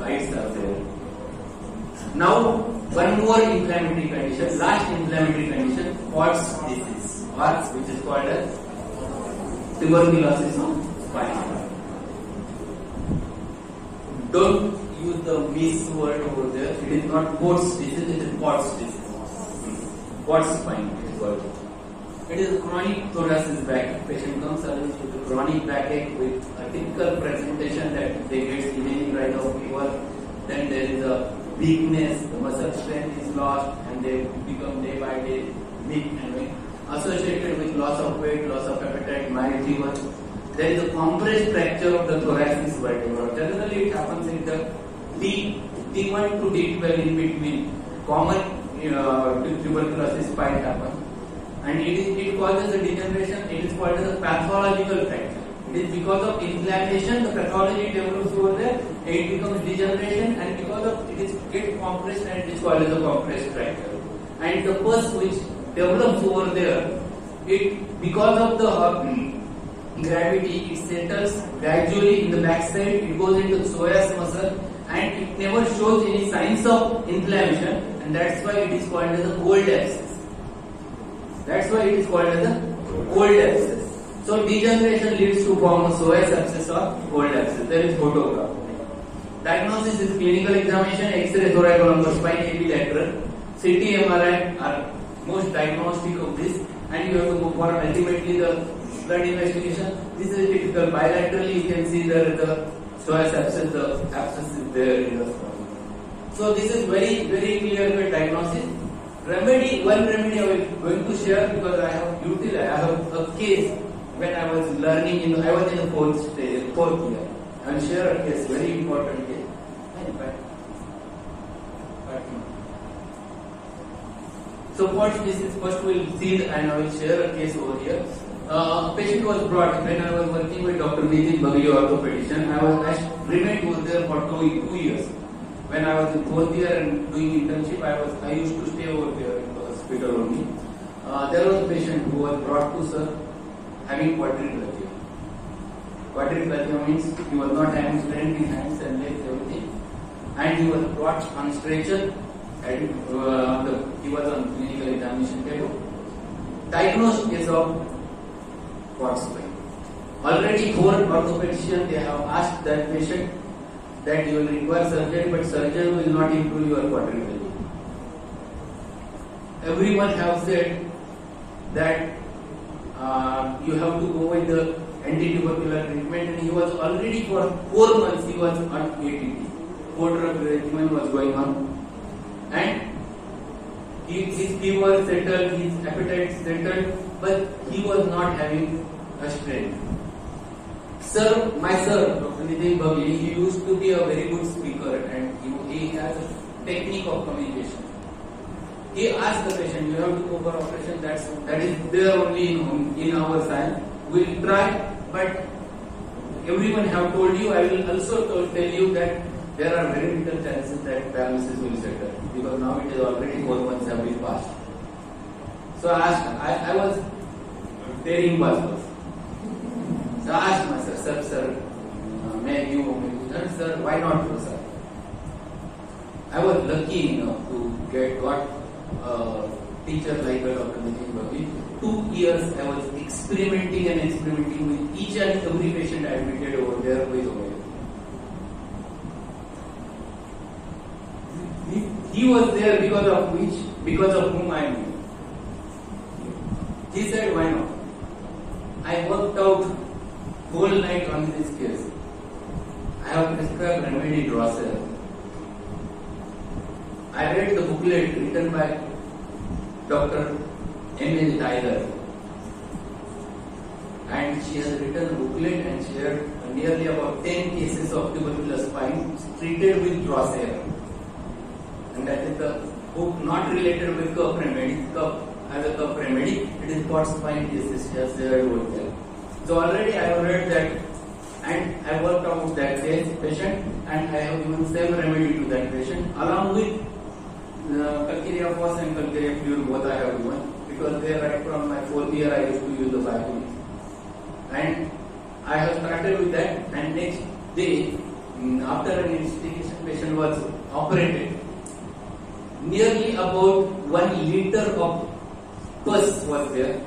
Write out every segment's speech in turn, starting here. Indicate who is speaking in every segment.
Speaker 1: lights are there. Now, one more inflammatory condition, last inflammatory condition, Pott's disease, or which is called as tuberculosis of spine. Don't use the miss word over there. It is not Pott's disease, it is Pott's disease. Pott's spine, it is called. It is a chronic thoracic backache. Patient comes along with a chronic backache with a typical presentation that they get imaging right of fever. Then there is a weakness, the muscle strength is lost, and they become day by day weak and weak. Associated with loss of weight, loss of appetite, mild fever. There is a compressed fracture of the thoracic vertebra. Generally, it happens in the T1 to T12 in between. Common tuberculosis spine happens. And it causes a degeneration. It is called as a pathological fracture. It is because of inflammation, the pathology develops over there. It becomes degeneration, and because of it is get compressed, and it is called as a compressed fracture. And the pus which develops over there, it because of the gravity, it settles gradually in the backside. It goes into the psoas muscle, and it never shows any signs of inflammation, and that's why it is called as a cold abscess. That's why it is called as a cold abscess. So degeneration leads to form of psoas abscess or cold abscess. There is photograph. Diagnosis is clinical examination, X-ray, thoracolumbar spine, AB lateral, CT, MRI are most diagnostic of this, and you have to go for ultimately the blood investigation. This is typical bilaterally. You can see there the psoas abscess. The abscess is there in the spine. So this is very clear diagnosis. Remedy, one remedy I am going to share because I have a case when I was learning I was in the fourth year. I will share a case, very important case. So Pott's disease, first we will see and I will share a case over here. Patient was brought when I was working with Dr. Nitin Bagli, orthopedician. I remained over there for 2 years. When I was in fourth year and doing internship, I used to stay over there in the hospital only. There was a patient who was brought to sir having quadriplegia. Quadriplegia means he was not having strength in hands and legs, everything, and he was brought on stretcher. And he was on clinical examination table. Diagnosed case of Pott's spine. Already 4 orthopedicians they have asked that patient that you will require surgery, but surgery will not improve your quadriplegia. Everyone have said that you have to go with the anti-tubercular treatment, and he was already for 4 months he was on ATT. 4 drug regimen was going on, and his fever settled, his appetite settled, but he was not having a strength. My sir, Dr. Nitin Bagli, he used to be a very good speaker, and he has a technique of communication. He asked the patient, you have to go for operation, that is there only in our science. We will try, but everyone have told you, I will also tell you that there are very little chances that paralysis will settle, because now it is already 4 months have been passed. So I asked, I was tearing buzzwords. So I asked myself, sir, sir, why not do, sir? I was lucky enough to got a teacher like Dr. Nitin Bagli. 2 years I was experimenting with each and every patient admitted over there with OA. He was there because of whom I knew. He said, why not? I worked out whole night on this case. I have prescribed remedy Drossel. I read the booklet written by Dr. M.L. Tyler, and she has written a booklet and shared nearly about 10 cases of tubercular spine treated with Drossel. And that is the book not related with cup remedy. As a cup remedy, it is Pott's spine disease just there over there. So already I have read that, and I worked out that case patient, and I have given same remedy to that patient along with Calcarea Phos and Calcarea Pure, both I have given, because they right from my 4th year I used to use the biochemistry. And I have started with that, and next day After an investigation, patient was operated. Nearly about 1 liter of pus was there,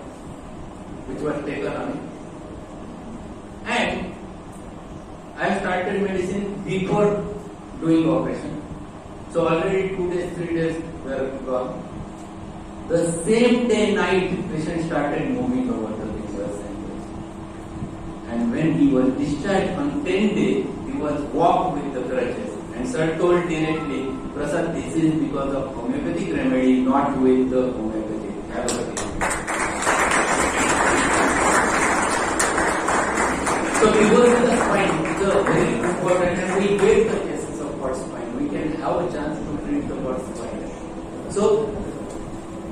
Speaker 1: which was taken on it. And I started medicine before doing operation. So already 2 days, 3 days were gone. The same day night, patient started moving over the fingers and when he was discharged on 10th day, he was walked with the crutches. And sir told directly, Prasad, this is because of homeopathic remedy, not with the homeopathic allopathy. So because of the spine is a very important, and we get the cases of hot spine. We can have a chance to treat the hot spine. So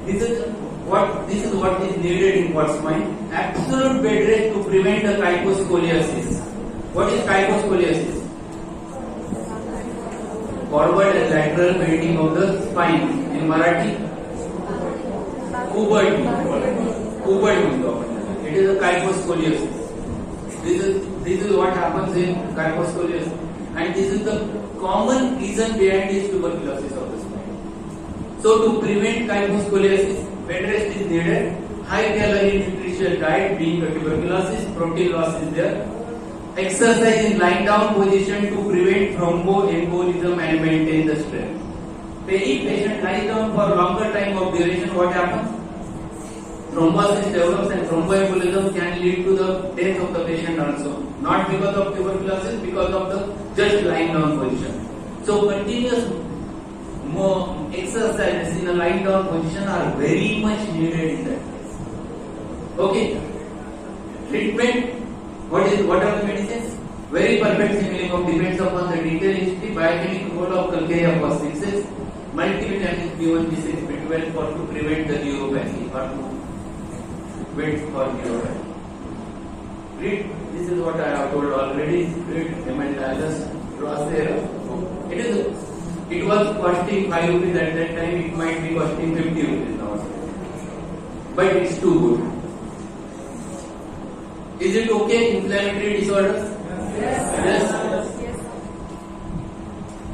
Speaker 1: this is what is needed in hot spine. Absolute bed rest to prevent the kyphoscoliosis. What is kyphoscoliosis? Forward and lateral bending of the spine. In Marathi, Ubad. It is a kyphoscoliosis. This is what happens in kyphoscoliosis, and this is the common reason behind this tuberculosis of the spine. So to prevent kyphoscoliosis, bed rest is needed. High calorie nutritious diet, being a tuberculosis, protein loss is there. Exercise in lying down position to prevent thromboembolism and maintain the strength. If patient lies down for longer time of duration, what happens? Thrombosis develops and thromboembolism can lead to the death of the patient also. Not because of tuberculosis, because of the just lying down position. So continuous exercises in a lying down position are very much needed in that case. Okay. Treatment. What are the medicines? Very perfect similarium depends upon the detailed history, biochemical role of Calcarea phosphorus, multivitamin B1, B6, B12 for to prevent the neuropathy or to wait for neuropathy. Read, this is what I have told already. Read hematologist Rossera. It was costing 5 rupees at that time, it might be costing 50 rupees now. But it's too good. Is it okay? Inflammatory disorders? Yes.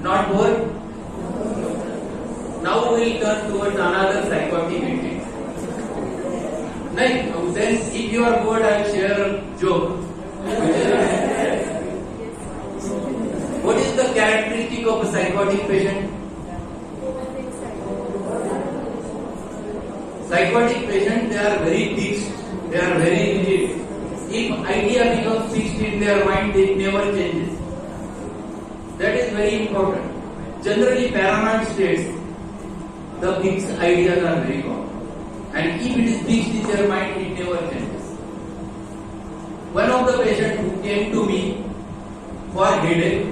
Speaker 1: Not bored? Now we will turn towards another psychotic entity. Then if you are bored, I will share a joke. What is the characteristic of a psychotic patient? Psychotic patients, they are very fixed. They are very rigid. If idea becomes fixed in their mind, it never changes. That is very important. Generally, paranoid states, the fixed ideas are very common. And if it is fixed in their mind, it never changes. One of the patients who came to me for headache,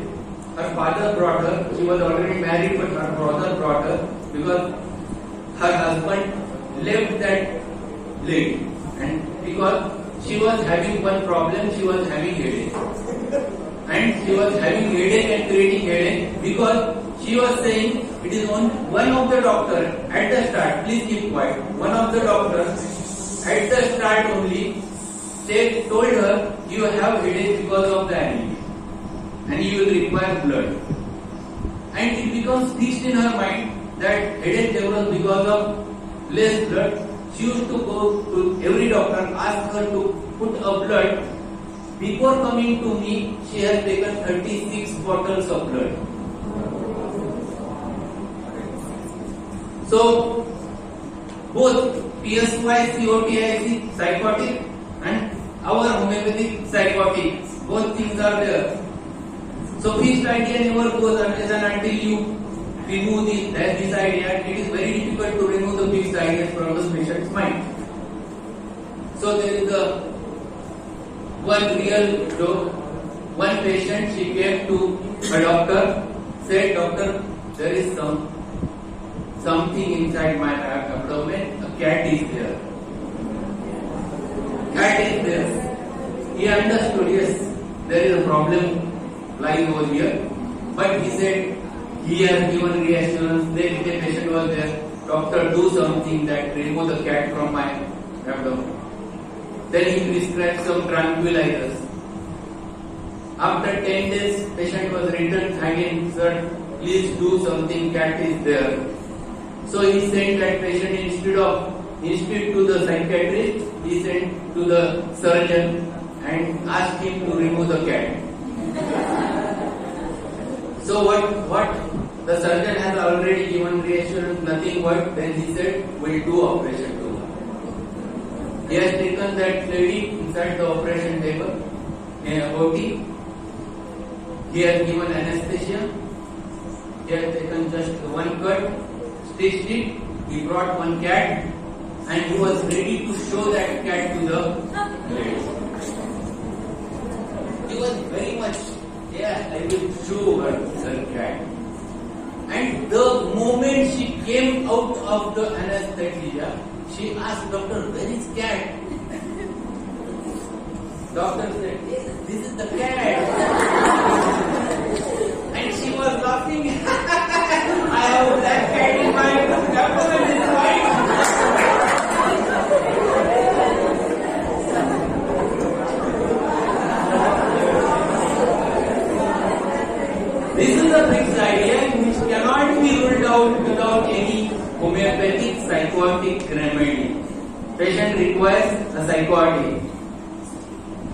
Speaker 1: her father brought her, she was already married, but her brother brought her because her husband left that lady. And because she was having one problem, she was having headache. And she was having headache and creating headache because she was saying it is on one of the doctor at the start, please keep quiet. One of the doctors at the start only told her you have headache because of the anemia and you will require blood. And it becomes fixed in her mind that headache develops because of less blood. She used to go to every doctor, ask her to put a blood. Before coming to me, she has taken 36 bottles of blood. So, both PSY, COTIC, psychotic and our homeopathic psychotic, both things are there. So, fixed idea never goes unless and until you remove this idea. It is very difficult to remove the fixed ideas from the patient's mind. So, there is one real joke. One patient, she came to a doctor, said, "Doctor, there is something inside my abdomen, a cat is there." Cat is there. He understood, yes, there is a problem lying over here. But he said, he has given reassurance, then the patient was there, "Doctor, do something that remove the cat from my abdomen." Then he prescribed some tranquilizers. After 10 days, patient was returned again, sir, please do something, cat is there. So he sent that patient instead to the psychiatrist, he sent to the surgeon and asked him to remove the cat. So what the surgeon has already given reassurance, nothing but then he said, we'll do operation to her. He has taken that lady inside the operation table in a OT. He has given anesthesia. He has taken just one cut, stitched it. He brought one cat and he was ready to show that cat to the lady. He was very much, I will show her cat. And the moment she came out of the anesthesia, she asked doctor, where is cat? Doctor said, this is the cat. And she was laughing. I have that cat in my abdomen is white. This is a fixed idea which cannot be ruled out without any homeopathic psychotic remedy. Patient requires a psychotic.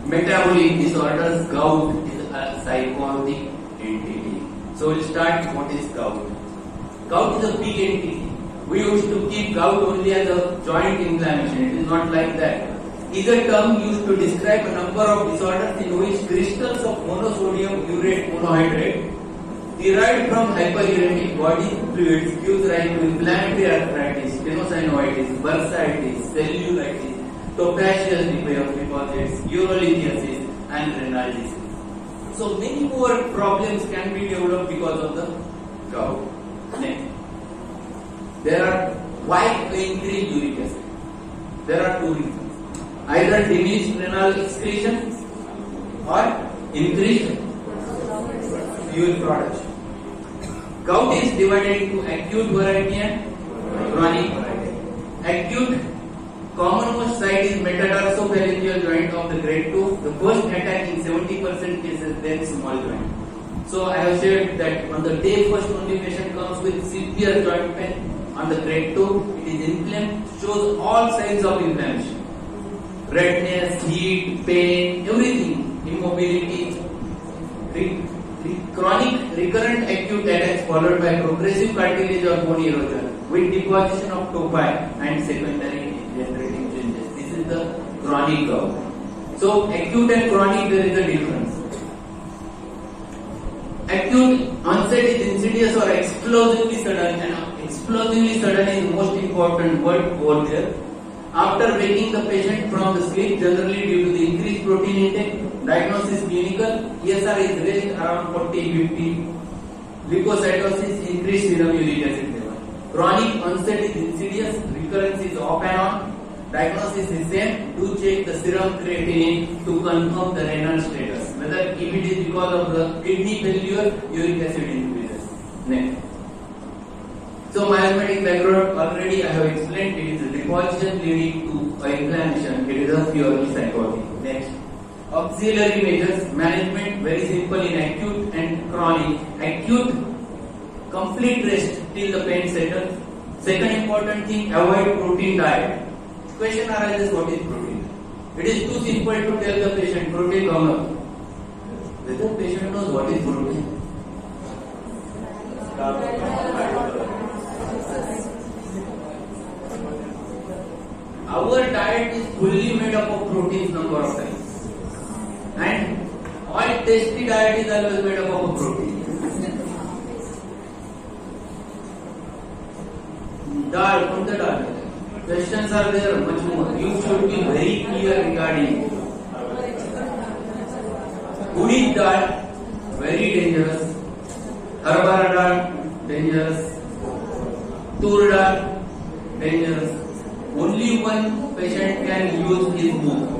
Speaker 1: Metabolic disorders, gout is a psychotic entity. So we'll start what is gout. Gout is a big entity. We used to keep gout only as a joint inflammation. It is not like that. Is a term used to describe a number of disorders in which crystals of monosodium urate monohydrate derived from hyperuremic body fluids gives rise to inflammatory arthritis, stenosynovitis, bursitis, cellulitis, tophaceous deposits, urolithiasis and renal disease. So many more problems can be developed because of the gout. Next, why increase uric acid? There are two reasons. Either diminished renal excretion or increased fuel production. Gout is divided into acute variety and chronic variety. Acute commonmost site is metatarsobephalangeal joint of the grade 2. The first attack in 70% cases, then small joint. So I have said that on the day first only patient comes with severe joint pain. On the grade 2, it is inflamed, shows all signs of inflammation. Redness, heat, pain, everything, immobility. Chronic recurrent acute attacks followed by progressive cartilage or bone erosion with deposition of tophi and secondary degenerative changes. This is the chronic gout. So acute and chronic, there is a difference. Acute onset is insidious or explosively sudden, and explosively sudden is most important word over there. After waking the patient from the sleep, generally due to the increased protein intake, diagnosis clinical, ESR is raised around 40-50, leukocytosis, increased serum uric acid level. Chronic onset is insidious, recurrence is off and on, diagnosis is same, do check the serum creatinine to confirm the renal status. Whether if it is because of the kidney failure, uric acid increases. Next. So miasmatic background already I have explained, it is a deposition leading to inflammation, it is a purely psychotic. Next. Auxiliary measures, management very simple in acute and chronic. Acute, complete rest till the pain settles. Second important thing, avoid protein diet. Question arises, what is protein? It is too simple to tell the patient protein come up. Whether patient knows what is protein? Our diet is fully made up of proteins number of times. And all tasty diet is always made up of protein. Dal, from the dal. Questions are there much more. You should be very clear regarding. Urid dal, very dangerous. Harbara dal, dangerous. Tur dal, dangerous. Only one patient can use his book.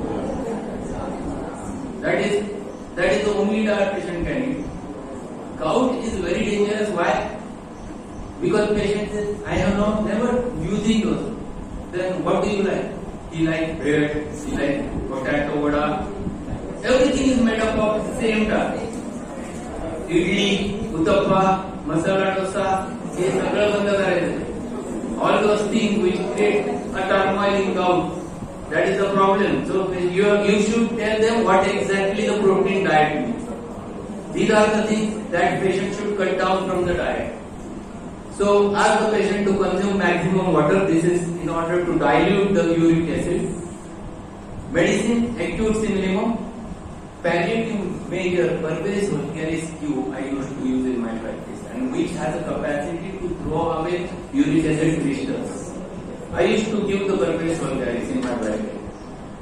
Speaker 1: That is the only dal patient can use. Gout is very dangerous. Why? Because patient says, I have never using those. Then what do you like? He likes bread, he likes potato vada, Everything is made up of same diet. Idli, uttappa, masala dosa, हे सगळं बंद करायचं. All those things which create a turmoil in gout. That is the problem. So you should tell them what exactly the protein diet means. These are the things that patient should cut down from the diet. So ask the patient to consume maximum water. This is in order to dilute the uric acid. Medicine, acute minimum. Palliative measure, Purpose Vulgaris Q, I used to use in my practice, and which has a capacity to throw away uric acid crystals. I used to give the Purpose Vulgaris in my practice.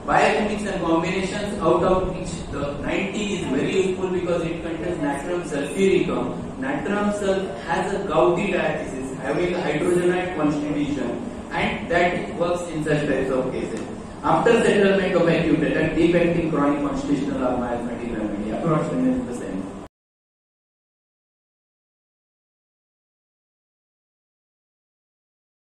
Speaker 1: Biochemics and combinations, out of which the 90 is very useful because it contains natrum sulfuricum. Natrum sulf has a gouty diathesis, having hydrogenate constitution, and that works in such types of cases. After settlement of acute attack, deep acting chronic constitutional or miasmatic remedy, approximately the same.